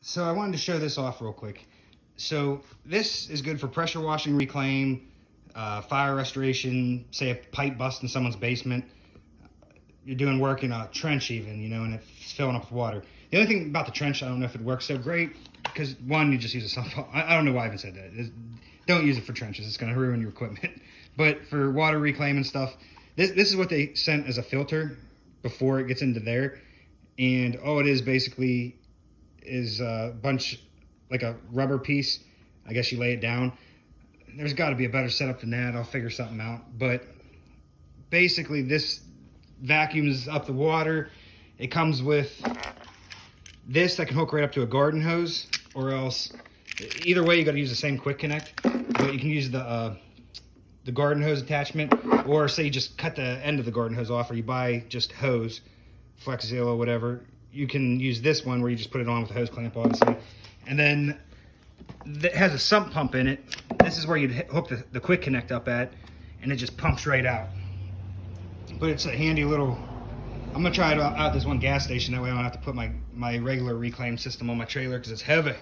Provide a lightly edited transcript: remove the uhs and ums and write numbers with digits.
So I wanted to show this off real quick. So this is good for pressure washing, reclaim, fire restoration, say a pipe bust in someone's basement. You're doing work in a trench even, you know, and it's filling up with water. The only thing about the trench, I don't know if it works so great, because one, you just use a sump pump. I don't know why I even said that. Don't use it for trenches. It's going to ruin your equipment. But for water reclaim and stuff, this is what they sent as a filter before it gets into there. And all it is basically is a bunch, like a rubber piece. I guess you lay it down. There's got to be a better setup than that. I'll figure something out. But basically this vacuums up the water. It comes with this that can hook right up to a garden hose, or else either way you got to use the same quick connect. But you can use the garden hose attachment, or say you just cut the end of the garden hose off, or you buy just hose, Flex Seal or whatever. You can use this one where you just put it on with a hose clamp, obviously. And then it has a sump pump in it. This is where you'd hook the quick connect up at, and it just pumps right out. But it's a handy little, I'm gonna try it out at this one gas station, that way I don't have to put my regular reclaim system on my trailer because it's heavy.